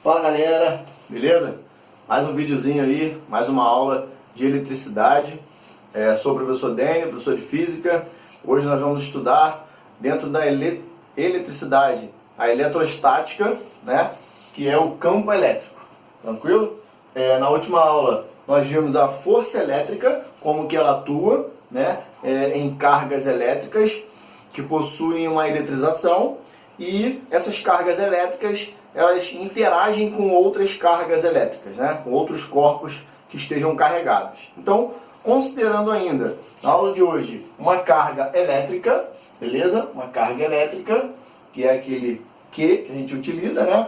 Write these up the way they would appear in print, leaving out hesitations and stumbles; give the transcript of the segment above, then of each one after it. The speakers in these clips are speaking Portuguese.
Fala galera, beleza? Mais um videozinho aí, mais uma aula de eletricidade. Sou o professor Dênio, professor de física. Hoje nós vamos estudar dentro da eletricidade a eletrostática, né? Que é o campo elétrico, tranquilo? Na última aula nós vimos a força elétrica, como que ela atua, né? Em cargas elétricas que possuem uma eletrização, e essas cargas elétricas elas interagem com outras cargas elétricas, né? Com outros corpos que estejam carregados. Então, considerando ainda, na aula de hoje, uma carga elétrica, beleza? Uma carga elétrica, que é aquele que a gente utiliza, né?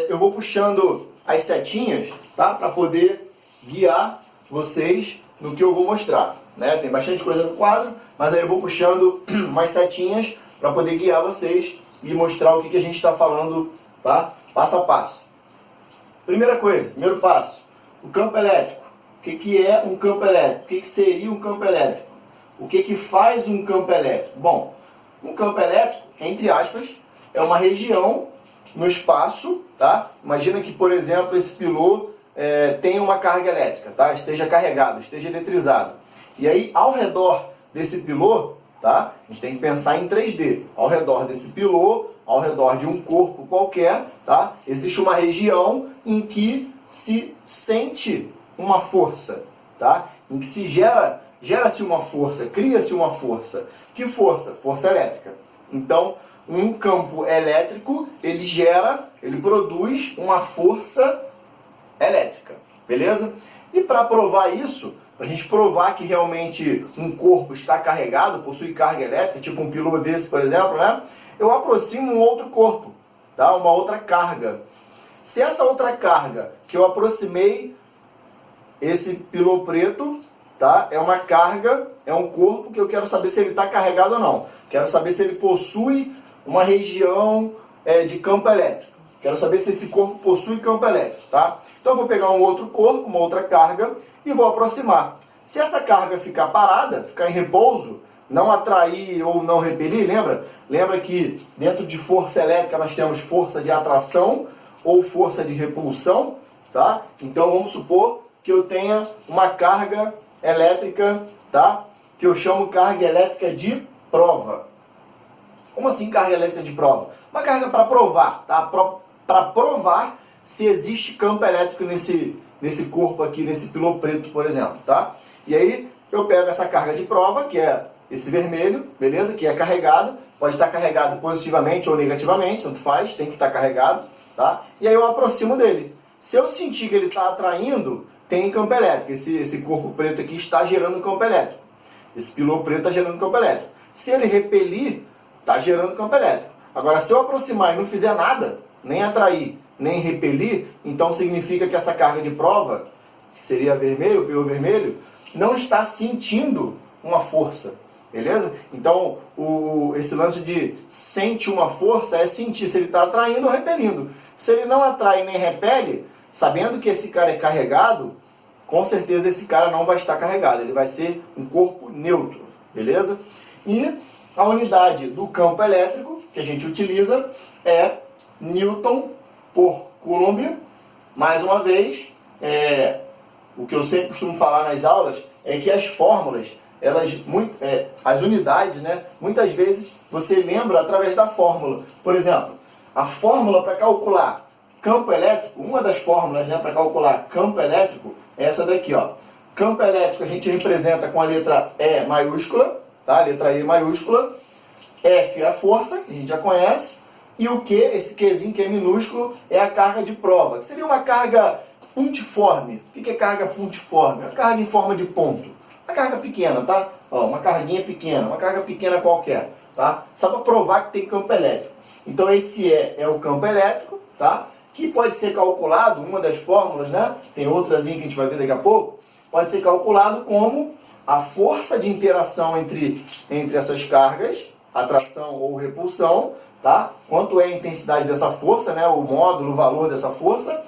Eu vou puxando as setinhas, tá? Para poder guiar vocês no que eu vou mostrar, né? Tem bastante coisa no quadro, mas aí eu vou puxando mais setinhas para poder guiar vocês e mostrar o que a gente está falando, tá? Passo a passo. Primeira coisa, primeiro passo, o campo elétrico. O que é um campo elétrico? O que seria um campo elétrico? O que faz um campo elétrico? Bom, um campo elétrico, entre aspas, é uma região no espaço, tá? Imagina que, por exemplo, esse pilô tenha uma carga elétrica, tá? Esteja carregado, esteja eletrizado. E aí, ao redor desse pilô, tá? A gente tem que pensar em 3D. Ao redor desse pilô, ao redor de um corpo qualquer, tá? Existe uma região em que se sente uma força, tá? Em que se gera-se uma força, cria-se uma força. Que força? Força elétrica. Então, um campo elétrico, ele produz uma força elétrica, beleza? E para provar isso, para a gente provar que realmente um corpo está carregado, possui carga elétrica, tipo um pilô desse, por exemplo, né? Eu aproximo um outro corpo, tá? Uma outra carga. Se essa outra carga que eu aproximei, esse pilô preto, tá? É uma carga, é um corpo que eu quero saber se ele está carregado ou não. Quero saber se ele possui uma região de campo elétrico. Quero saber se esse corpo possui campo elétrico, tá? Então eu vou pegar um outro corpo, uma outra carga, e vou aproximar. Se essa carga ficar parada, ficar em repouso, não atrair ou não repelir, lembra? Lembra que dentro de força elétrica nós temos força de atração ou força de repulsão, tá? Então vamos supor que eu tenha uma carga elétrica, tá? Que eu chamo carga elétrica de prova. Como assim carga elétrica de prova? Uma carga para provar, tá? Para provar se existe campo elétrico nesse corpo aqui, nesse pilô preto, por exemplo, tá? E aí eu pego essa carga de prova, que é esse vermelho, beleza? Que é carregado, pode estar carregado positivamente ou negativamente, tanto faz, tem que estar carregado, tá? E aí eu aproximo dele. Se eu sentir que ele está atraindo, tem campo elétrico. Esse corpo preto aqui está gerando campo elétrico. Esse pilô preto está gerando campo elétrico. Se ele repelir, está gerando campo elétrico. Agora, se eu aproximar e não fizer nada, nem atrair, nem repelir, então significa que essa carga de prova, que seria vermelho, o pilô vermelho, não está sentindo uma força, beleza? Então, esse lance de sente uma força é sentir se ele está atraindo ou repelindo. Se ele não atrai nem repele, sabendo que esse cara é carregado, com certeza esse cara não vai estar carregado, ele vai ser um corpo neutro, beleza? E a unidade do campo elétrico que a gente utiliza é Newton por Coulomb. Mais uma vez, o que eu sempre costumo falar nas aulas é que as fórmulas, as unidades, né, muitas vezes você lembra através da fórmula. Por exemplo, a fórmula para calcular campo elétrico, uma das fórmulas, né, para calcular campo elétrico é essa daqui, ó. Campo elétrico a gente representa com a letra E maiúscula, tá? Letra E maiúscula. F é a força, que a gente já conhece. E o Q, esse Qzinho que é minúsculo, é a carga de prova, que seria uma carga pontiforme. O que é carga pontiforme? Uma carga em forma de ponto. Uma carga pequena, tá? Ó, uma carguinha pequena, uma carga pequena qualquer, tá? Só para provar que tem campo elétrico. Então esse é o campo elétrico, tá? Que pode ser calculado, uma das fórmulas, né? Tem outras que a gente vai ver daqui a pouco. Pode ser calculado como a força de interação entre essas cargas, atração ou repulsão, tá? Quanto é a intensidade dessa força, né? O módulo, o valor dessa força,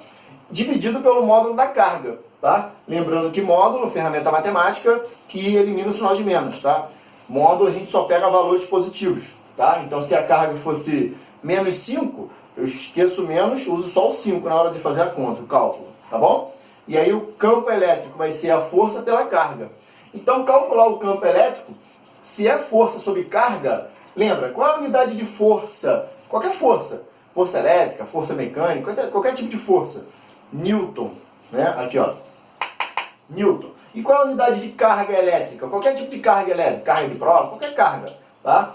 dividido pelo módulo da carga, tá? Lembrando que módulo, ferramenta matemática, que elimina o sinal de menos, tá? Módulo a gente só pega valores positivos, tá? Então se a carga fosse menos 5, eu esqueço menos, uso só o 5 na hora de fazer a conta, o cálculo, tá bom? E aí o campo elétrico vai ser a força pela carga. Então, calcular o campo elétrico, se é força sobre carga, lembra, qual é a unidade de força? Qualquer força. Força elétrica, força mecânica, qualquer tipo de força. Newton, né? Aqui, ó. Newton. E qual é a unidade de carga elétrica? Qualquer tipo de carga elétrica, carga de prova, qualquer carga, tá?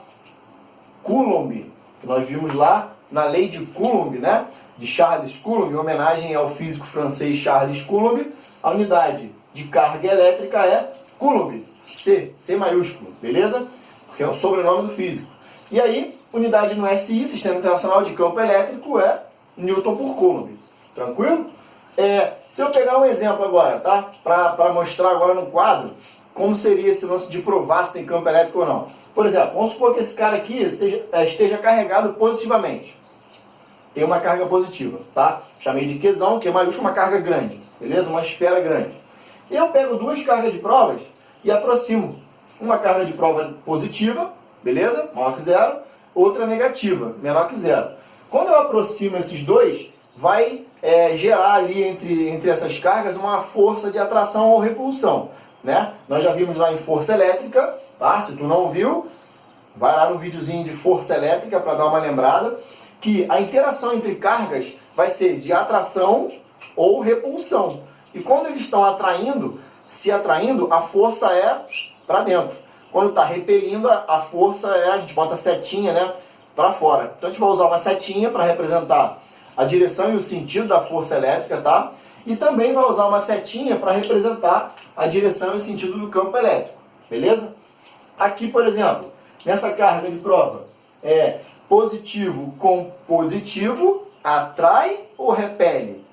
Coulomb, que nós vimos lá na lei de Coulomb, né? De Charles Coulomb, em homenagem ao físico francês Charles Coulomb, a unidade de carga elétrica é Coulomb, C maiúsculo, beleza? Porque é o sobrenome do físico. E aí, unidade no SI, Sistema Internacional de Campo Elétrico, é Newton por Coulomb. Tranquilo? Se eu pegar um exemplo agora, tá? Para mostrar agora no quadro, como seria esse lance de provar se tem campo elétrico ou não. Por exemplo, vamos supor que esse cara aqui esteja carregado positivamente. Tem uma carga positiva, tá? Chamei de Qzão, que é maiúsculo, uma carga grande, beleza? Uma esfera grande. E eu pego duas cargas de provas e aproximo. Uma carga de prova positiva, beleza? Maior que zero. Outra negativa, menor que zero. Quando eu aproximo esses dois, vai gerar ali entre essas cargas uma força de atração ou repulsão, né? Nós já vimos lá em força elétrica, tá? Se tu não viu, vai lá no videozinho de força elétrica para dar uma lembrada, que a interação entre cargas vai ser de atração ou repulsão. E quando eles estão se atraindo, a força é para dentro. Quando está repelindo, a força a gente bota a setinha, né, para fora. Então a gente vai usar uma setinha para representar a direção e o sentido da força elétrica, tá? E também vai usar uma setinha para representar a direção e o sentido do campo elétrico, beleza? Aqui, por exemplo, nessa carga de prova, positivo com positivo atrai ou repele?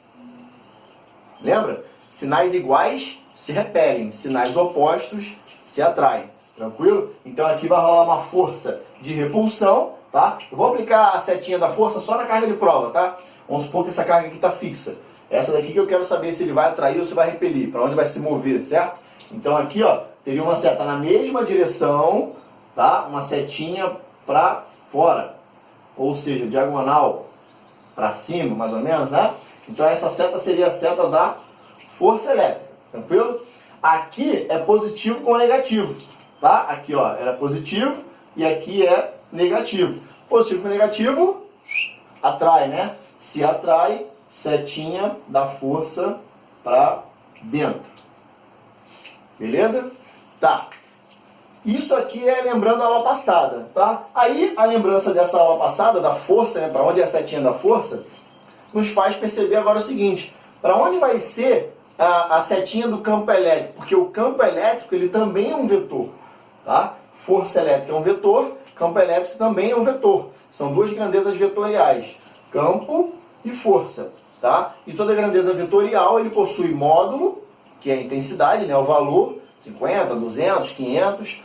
Lembra? Sinais iguais se repelem, sinais opostos se atraem. Tranquilo? Então aqui vai rolar uma força de repulsão, tá? Eu vou aplicar a setinha da força só na carga de prova, tá? Vamos supor que essa carga aqui está fixa. Essa daqui que eu quero saber se ele vai atrair ou se vai repelir, para onde vai se mover, certo? Então aqui, ó, teria uma seta na mesma direção, tá? Uma setinha para fora, ou seja, diagonal para cima, mais ou menos, né? Então essa seta seria a seta da força elétrica, tranquilo? Aqui é positivo com negativo, tá? Aqui, ó, era positivo e aqui é negativo. Positivo com negativo atrai, né? Se atrai, setinha da força para dentro. Beleza? Tá. Isso aqui é lembrando a aula passada, tá? Aí, a lembrança dessa aula passada, da força, né, para onde é a setinha da força, nos faz perceber agora o seguinte: para onde vai ser a setinha do campo elétrico? Porque o campo elétrico, ele também é um vetor, tá? Força elétrica é um vetor, campo elétrico também é um vetor. São duas grandezas vetoriais, campo e força, tá? E toda grandeza vetorial, ele possui módulo, que é a intensidade, né, o valor, 50, 200, 500,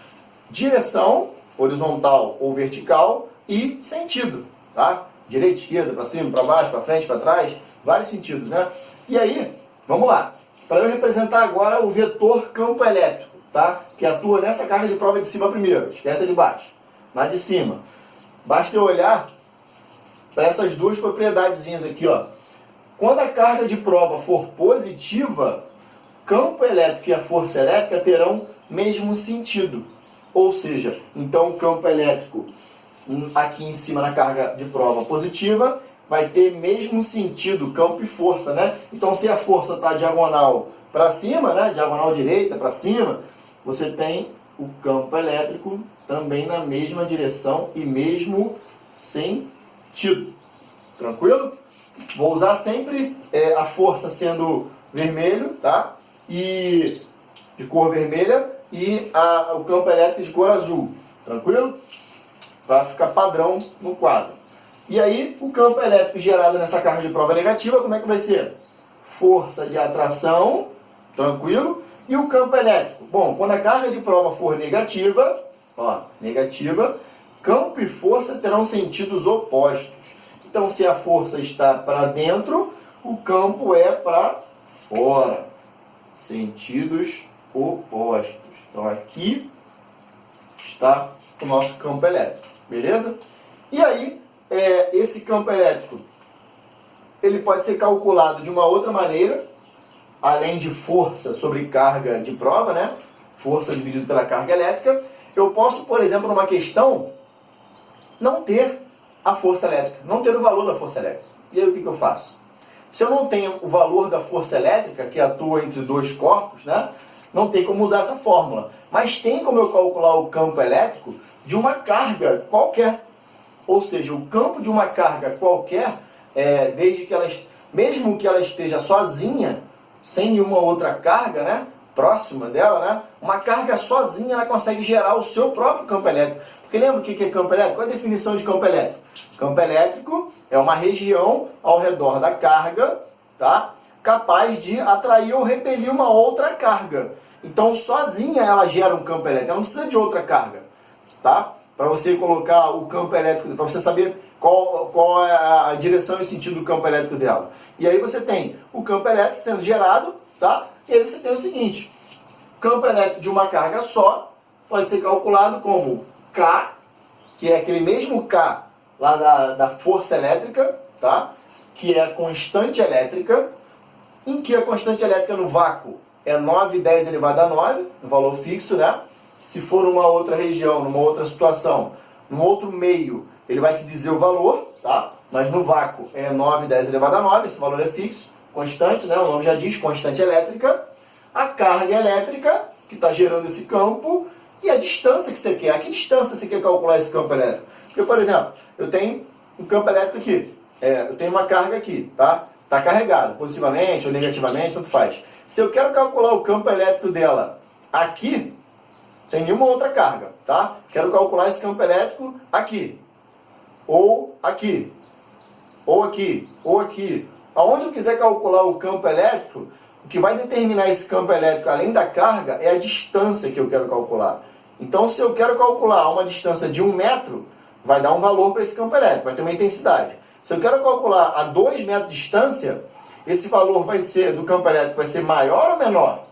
direção, horizontal ou vertical, e sentido, tá? Direita, esquerda, para cima, para baixo, para frente, para trás, vários sentidos, né? E aí, vamos lá. Para eu representar agora o vetor campo elétrico, tá? Que atua nessa carga de prova de cima primeiro, esquece a de baixo. Na de cima, basta eu olhar para essas duas propriedadezinhas aqui, ó. Quando a carga de prova for positiva, campo elétrico e a força elétrica terão mesmo sentido. Ou seja, então o campo elétrico aqui em cima na carga de prova positiva vai ter mesmo sentido, campo e força, né? Então se a força está diagonal para cima, né? Diagonal direita para cima, você tem o campo elétrico também na mesma direção e mesmo sentido. Tranquilo? Vou usar sempre a força sendo vermelho, tá? E de cor vermelha e o campo elétrico de cor azul. Tranquilo? Para ficar padrão no quadro. E aí, o campo elétrico gerado nessa carga de prova negativa, como é que vai ser? Força de atração, tranquilo? E o campo elétrico? Bom, quando a carga de prova for negativa, ó, negativa, campo e força terão sentidos opostos. Então, se a força está para dentro, o campo é para fora. Sentidos opostos. Então, aqui está o nosso campo elétrico. Beleza? E aí, esse campo elétrico, ele pode ser calculado de uma outra maneira, além de força sobre carga de prova, né? Força dividido pela carga elétrica. Eu posso, por exemplo, numa questão, não ter a força elétrica, não ter o valor da força elétrica. E aí o que eu faço? Se eu não tenho o valor da força elétrica, que atua entre dois corpos, né? Não tem como usar essa fórmula. Mas tem como eu calcular o campo elétrico de uma carga qualquer. Ou seja, o campo de uma carga qualquer, desde que ela, mesmo que ela esteja sozinha, sem nenhuma outra carga, né, próxima dela, né, uma carga sozinha ela consegue gerar o seu próprio campo elétrico. Porque lembra o que é campo elétrico? Qual é a definição de campo elétrico? Campo elétrico é uma região ao redor da carga, tá, capaz de atrair ou repelir uma outra carga. Então, sozinha ela gera um campo elétrico, ela não precisa de outra carga, tá? Para você colocar o campo elétrico, para você saber qual é a direção e sentido do campo elétrico dela. E aí você tem o campo elétrico sendo gerado, tá? E aí você tem o seguinte, o campo elétrico de uma carga só pode ser calculado como K, que é aquele mesmo K lá da força elétrica, tá? Que é a constante elétrica, em que a constante elétrica no vácuo é 9,10 elevado a 9, um valor fixo, né? Se for numa outra região, numa outra situação, num outro meio, ele vai te dizer o valor, tá? Mas no vácuo é 9,10 elevado a 9, esse valor é fixo, constante, né? O nome já diz, constante elétrica. A carga elétrica, que está gerando esse campo, e a distância que você quer. A que distância você quer calcular esse campo elétrico? Porque, por exemplo, eu tenho um campo elétrico aqui, eu tenho uma carga aqui, tá? Está carregada, positivamente ou negativamente, tanto faz. Se eu quero calcular o campo elétrico dela aqui, sem nenhuma outra carga, tá? Quero calcular esse campo elétrico aqui, ou aqui, ou aqui, ou aqui. Aonde eu quiser calcular o campo elétrico, o que vai determinar esse campo elétrico, além da carga, é a distância que eu quero calcular. Então, se eu quero calcular uma distância de 1 metro, vai dar um valor para esse campo elétrico, vai ter uma intensidade. Se eu quero calcular a 2 metros de distância, esse valor vai ser, do campo elétrico vai ser maior ou menor?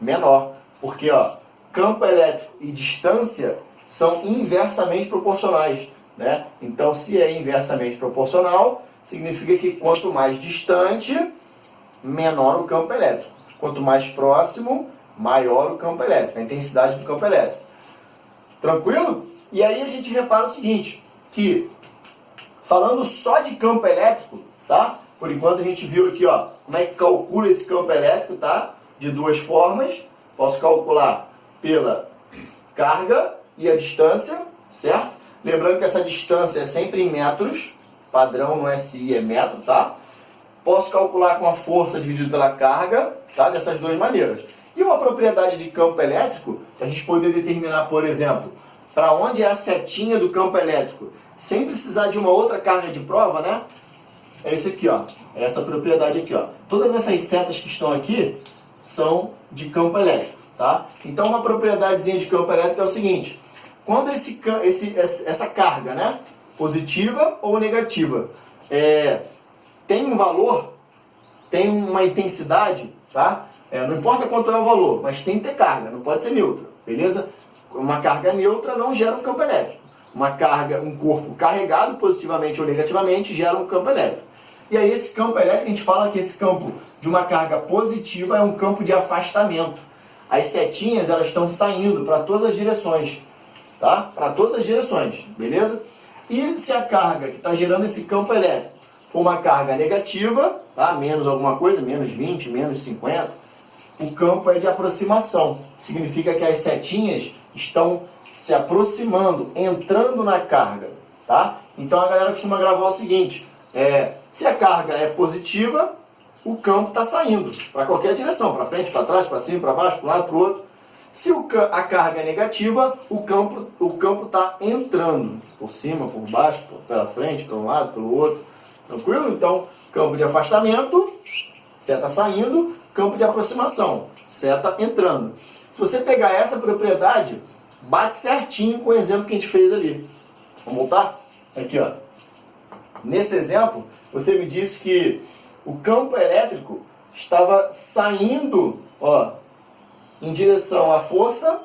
Menor, porque ó, campo elétrico e distância são inversamente proporcionais, né? Então, se é inversamente proporcional, significa que quanto mais distante, menor o campo elétrico. Quanto mais próximo, maior o campo elétrico, a intensidade do campo elétrico. Tranquilo? E aí a gente repara o seguinte, que falando só de campo elétrico, tá? Por enquanto a gente viu aqui, ó, como é que calcula esse campo elétrico, tá? De duas formas. Posso calcular pela carga e a distância, certo? Lembrando que essa distância é sempre em metros, padrão no SI é metro, tá? Posso calcular com a força dividida pela carga, tá? Dessas duas maneiras. E uma propriedade de campo elétrico, a gente poder determinar, por exemplo, para onde é a setinha do campo elétrico, sem precisar de uma outra carga de prova, né? É esse aqui, ó. É essa propriedade aqui, ó. Todas essas setas que estão aqui são de campo elétrico, tá? Então, uma propriedadezinha de campo elétrico é o seguinte. Quando essa carga, né? Positiva ou negativa, tem um valor, tem uma intensidade, tá? Não importa quanto é o valor, mas tem que ter carga, não pode ser neutra, beleza? Uma carga neutra não gera um campo elétrico. Uma carga, um corpo carregado positivamente ou negativamente gera um campo elétrico. E aí esse campo elétrico, a gente fala que esse campo de uma carga positiva é um campo de afastamento. As setinhas, elas estão saindo para todas as direções, tá? Para todas as direções, beleza? E se a carga que está gerando esse campo elétrico for uma carga negativa, tá? Menos alguma coisa, menos 20, menos 50, o campo é de aproximação. Significa que as setinhas estão se aproximando, entrando na carga, tá? Então a galera costuma gravar o seguinte, se a carga é positiva, o campo está saindo para qualquer direção, para frente, para trás, para cima, para baixo, para um lado, para o outro. Se a carga é negativa, o campo está entrando, por cima, por baixo, pela frente, para um lado, pelo outro. Tranquilo? Então, campo de afastamento, seta saindo, campo de aproximação, seta entrando. Se você pegar essa propriedade, bate certinho com o exemplo que a gente fez ali. Vamos voltar? Aqui, ó. Nesse exemplo, você me disse que o campo elétrico estava saindo, ó, em direção à força,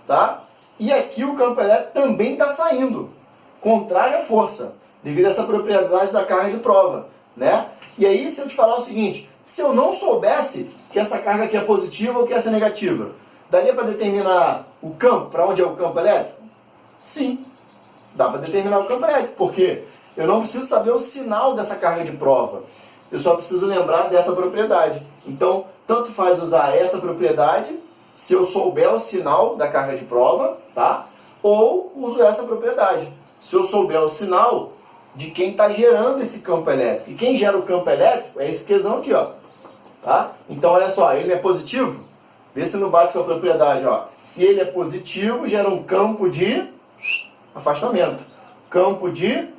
tá? E aqui o campo elétrico também está saindo, contrário à força, devido a essa propriedade da carga de prova. né? E aí, se eu te falar o seguinte, se eu não soubesse que essa carga aqui é positiva ou que essa é negativa, daria para determinar o campo, para onde é o campo elétrico? Sim, dá para determinar o campo elétrico, porque eu não preciso saber o sinal dessa carga de prova, eu só preciso lembrar dessa propriedade. Então, tanto faz usar essa propriedade, se eu souber o sinal da carga de prova, tá? Ou uso essa propriedade, se eu souber o sinal de quem está gerando esse campo elétrico. E quem gera o campo elétrico é esse quezão aqui, ó. Tá? Então, olha só, ele é positivo? Vê se não bate com a propriedade, ó. Se ele é positivo, gera um campo de afastamento. Campo de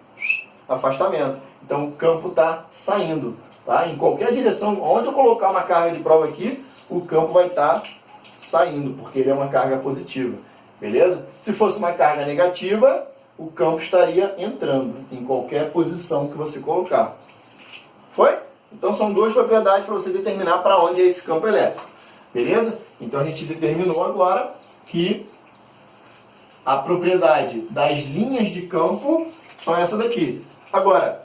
afastamento. Então, o campo está saindo. Tá? Em qualquer direção, onde eu colocar uma carga de prova aqui, o campo vai estar saindo, porque ele é uma carga positiva. Beleza? Se fosse uma carga negativa, o campo estaria entrando em qualquer posição que você colocar. Foi? Então são duas propriedades para você determinar para onde é esse campo elétrico. Beleza? Então a gente determinou agora que a propriedade das linhas de campo são essa daqui. Agora,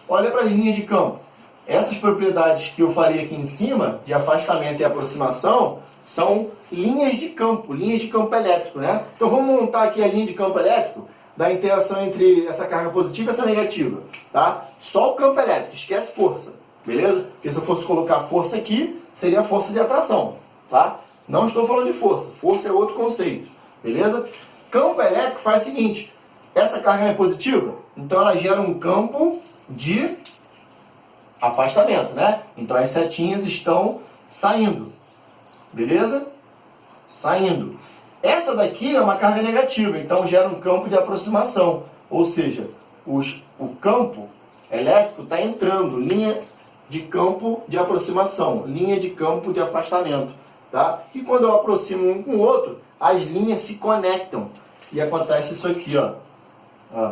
olha para as linhas de campo. Essas propriedades que eu falei aqui em cima, de afastamento e aproximação, são linhas de campo elétrico, né? Então vamos montar aqui a linha de campo elétrico da interação entre essa carga positiva e essa negativa, tá? Só o campo elétrico, esquece força, beleza? Porque se eu fosse colocar força aqui, seria a força de atração, tá? Não estou falando de força, força é outro conceito, beleza? Campo elétrico faz o seguinte, essa carga é positiva, então ela gera um campo de afastamento, né? Então as setinhas estão saindo, beleza? Saindo. Essa daqui é uma carga negativa, então gera um campo de aproximação, ou seja, o campo elétrico está entrando, linha de campo de aproximação, linha de campo de afastamento, tá? E quando eu aproximo um com o outro, as linhas se conectam e acontece isso aqui, ó.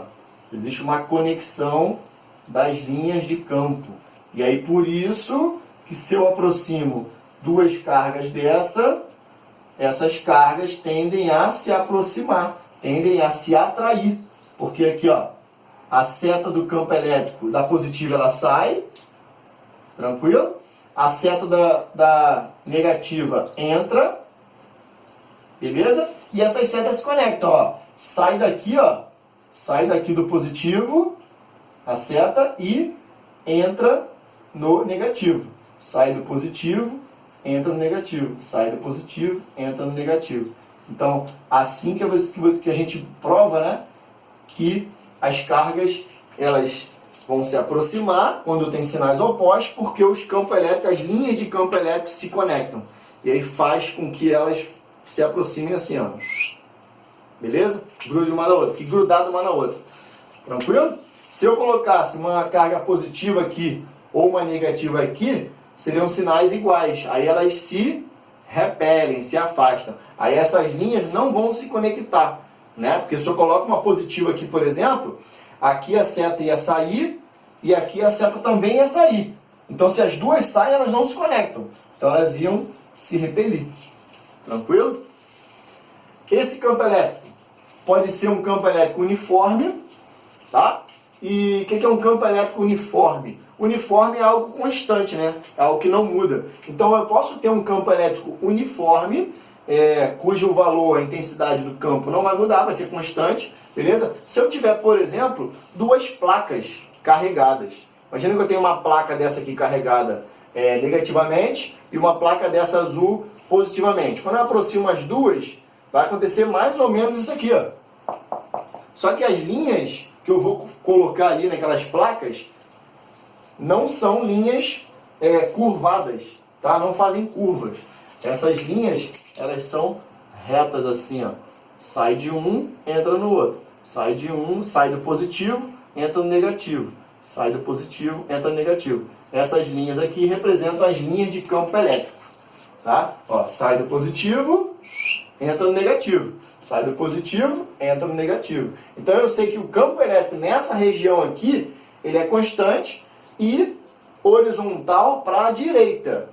Existe uma conexão das linhas de campo. E aí por isso que se eu aproximo duas cargas essas cargas tendem a se aproximar, tendem a se atrair. Porque aqui, ó, a seta do campo elétrico da positiva ela sai, tranquilo? A seta da negativa entra, beleza? E essas setas se conectam, ó. Sai daqui, ó, sai daqui do positivo, a seta, e entra no negativo. Sai do positivo, entra no negativo. Sai do positivo, entra no negativo. Então, assim que a gente prova, né, que as cargas elas vão se aproximar quando tem sinais opostos, porque os campos elétricos, as linhas de campo elétrico se conectam. E aí faz com que elas se aproximem assim, ó. Beleza? Grude uma na outra, fique grudado uma na outra. Tranquilo? Se eu colocasse uma carga positiva aqui ou uma negativa aqui, seriam sinais iguais. Aí elas se repelem, se afastam. Aí essas linhas não vão se conectar, né? Porque se eu coloco uma positiva aqui, por exemplo, aqui a seta ia sair e aqui a seta também ia sair. Então se as duas saem, elas não se conectam. Então elas iam se repelir. Tranquilo? Esse campo elétrico pode ser um campo elétrico uniforme, tá? E o que é um campo elétrico uniforme? Uniforme é algo constante, né? É algo que não muda. Então eu posso ter um campo elétrico uniforme, cujo valor, a intensidade do campo não vai mudar, vai ser constante, beleza? Se eu tiver, por exemplo, duas placas carregadas. Imagina que eu tenho uma placa dessa aqui carregada negativamente e uma placa dessa azul positivamente. Quando eu aproximo as duas, vai acontecer mais ou menos isso aqui, ó. Só que as linhas que eu vou colocar ali naquelas placas não são linhas curvadas, tá? Não fazem curvas. Essas linhas, elas são retas assim, ó. Sai de um, entra no outro. Sai de um, sai do positivo, entra no negativo. Sai do positivo, entra no negativo. Essas linhas aqui representam as linhas de campo elétrico, tá? Ó, sai do positivo, entra no negativo. Sai do positivo, entra no negativo. Então eu sei que o campo elétrico nessa região aqui, ele é constante e horizontal para a direita.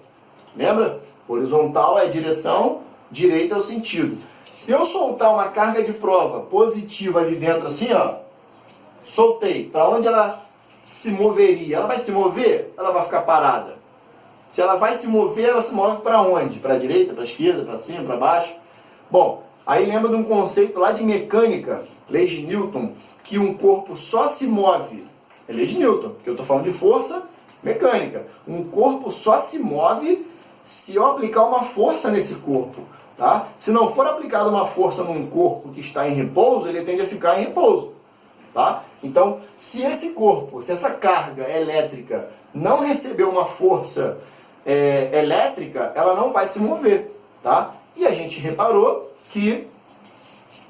Lembra? Horizontal é a direção, direita é o sentido. Se eu soltar uma carga de prova positiva ali dentro assim, ó, soltei. Para onde ela se moveria? Ela vai se mover? Ela vai ficar parada? Se ela vai se mover, ela se move para onde? Para a direita, para a esquerda, para cima, para baixo? Bom, aí lembra de um conceito lá de mecânica, leis de Newton, que um corpo só se move. É lei de Newton, porque eu estou falando de força mecânica. Um corpo só se move se eu aplicar uma força nesse corpo. Tá? Se não for aplicada uma força num corpo que está em repouso, ele tende a ficar em repouso. Tá? Então, se esse corpo, se essa carga elétrica não receber uma força elétrica, ela não vai se mover. Tá? E a gente reparou que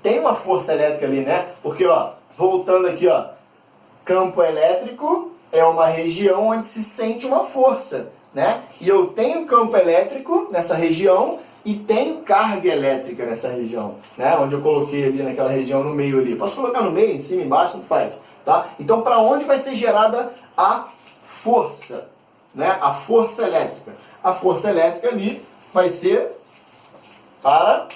tem uma força elétrica ali, né? Porque, ó, voltando aqui, ó, campo elétrico é uma região onde se sente uma força, né? E eu tenho campo elétrico nessa região e tenho carga elétrica nessa região, né? Onde eu coloquei ali naquela região no meio ali. Posso colocar no meio, em cima, embaixo, não faz, tá? Então, para onde vai ser gerada a força, né? A força elétrica. A força elétrica ali vai ser para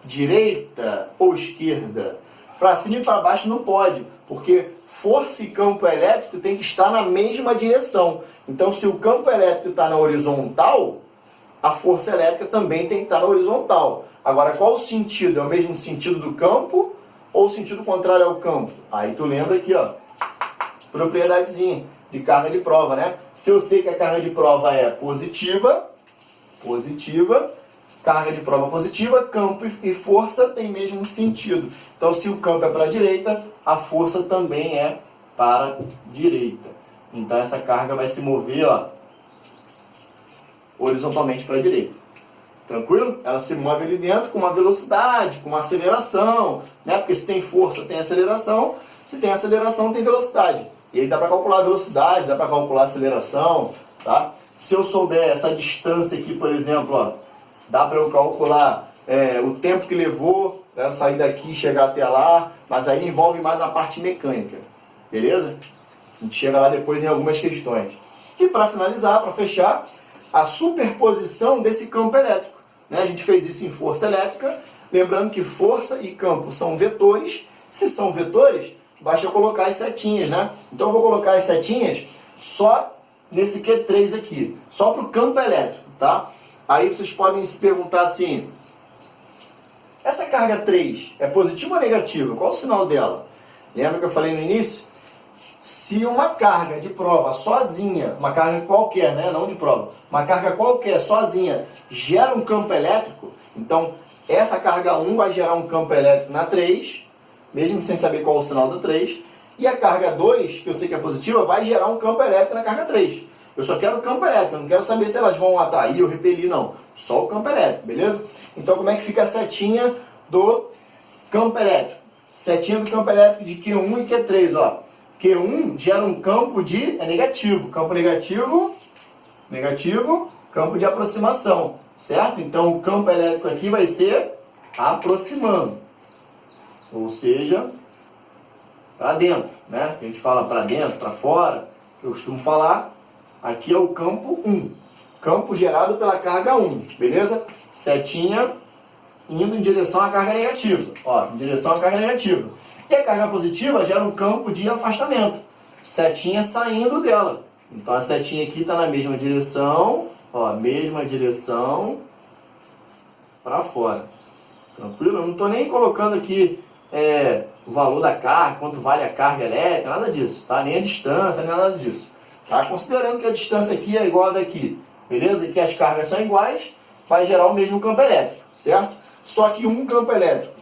direita ou esquerda. Para cima e para baixo não pode, porque força e campo elétrico tem que estar na mesma direção. Então, se o campo elétrico está na horizontal, a força elétrica também tem que estar na horizontal. Agora, qual o sentido? É o mesmo sentido do campo ou o sentido contrário ao campo? Aí tu lembra aqui, ó, propriedadezinha de carga de prova, né? Se eu sei que a carga de prova é positiva, carga de prova positiva, campo e força tem mesmo sentido. Então, se o campo é para a direita, a força também é para a direita. Então, essa carga vai se mover, ó, horizontalmente para a direita. Tranquilo? Ela se move ali dentro com uma velocidade, com uma aceleração, né? Porque se tem força, tem aceleração. Se tem aceleração, tem velocidade. E aí dá para calcular a velocidade, dá para calcular a aceleração, tá? Se eu souber essa distância aqui, por exemplo, ó, dá para eu calcular o tempo que levou para sair daqui e chegar até lá, mas aí envolve mais a parte mecânica, beleza? A gente chega lá depois em algumas questões. E para finalizar, para fechar, a superposição desse campo elétrico, né? A gente fez isso em força elétrica, lembrando que força e campo são vetores. Se são vetores, basta eu colocar as setinhas, né? Então eu vou colocar as setinhas só nesse Q3 aqui, só para o campo elétrico, tá? Aí vocês podem se perguntar assim, essa carga 3 é positiva ou negativa? Qual o sinal dela? Lembra que eu falei no início? Se uma carga de prova sozinha, uma carga qualquer, né? Não de prova, uma carga qualquer sozinha gera um campo elétrico, então essa carga 1 vai gerar um campo elétrico na 3, mesmo sem saber qual é o sinal da 3, e a carga 2, que eu sei que é positiva, vai gerar um campo elétrico na carga 3. Eu só quero o campo elétrico, eu não quero saber se elas vão atrair ou repelir, não. Só o campo elétrico, beleza? Então, como é que fica a setinha do campo elétrico? Setinha do campo elétrico de Q1 e Q3, ó. Q1 gera um campo de... é negativo. Campo negativo, campo de aproximação, certo? Então, o campo elétrico aqui vai ser aproximando. Ou seja, para dentro, né? A gente fala para dentro, para fora, eu costumo falar... Aqui é o campo 1, campo gerado pela carga 1, beleza? Setinha indo em direção à carga negativa, ó, em direção à carga negativa. E a carga positiva gera um campo de afastamento, setinha saindo dela. Então a setinha aqui está na mesma direção, ó, mesma direção para fora. Tranquilo? Eu não estou nem colocando aqui o valor da carga, quanto vale a carga elétrica, nada disso, tá? Nem a distância, nem nada disso. Tá? Considerando que a distância aqui é igual a daqui, beleza? E que as cargas são iguais, vai gerar o mesmo campo elétrico, certo? Só que um campo elétrico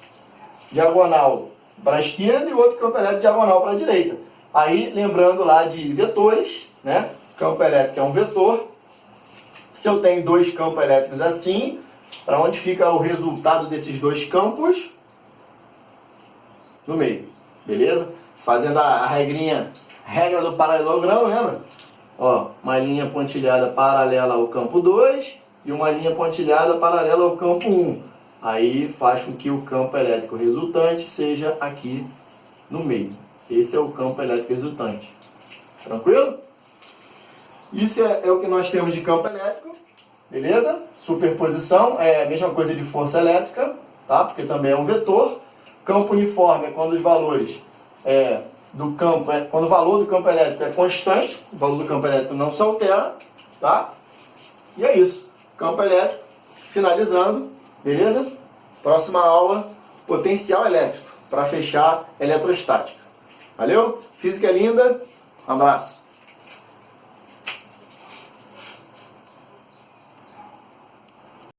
diagonal para a esquerda e o outro campo elétrico diagonal para a direita. Aí, lembrando lá de vetores, né? Campo elétrico é um vetor. Se eu tenho dois campos elétricos assim, para onde fica o resultado desses dois campos? No meio, beleza? Fazendo a regrinha, regra do paralelogramo, lembra? Ó, uma linha pontilhada paralela ao campo 2 e uma linha pontilhada paralela ao campo 1. Aí faz com que o campo elétrico resultante seja aqui no meio. Esse é o campo elétrico resultante. Tranquilo? Isso é o que nós temos de campo elétrico, beleza? Superposição é a mesma coisa de força elétrica, tá? Porque também é um vetor. Campo uniforme é quando os valores do campo, quando o valor do campo elétrico é constante, o valor do campo elétrico não se altera, tá? E é isso. Campo elétrico, finalizando, beleza? Próxima aula, potencial elétrico, para fechar eletrostática. Valeu? Física é linda, um abraço.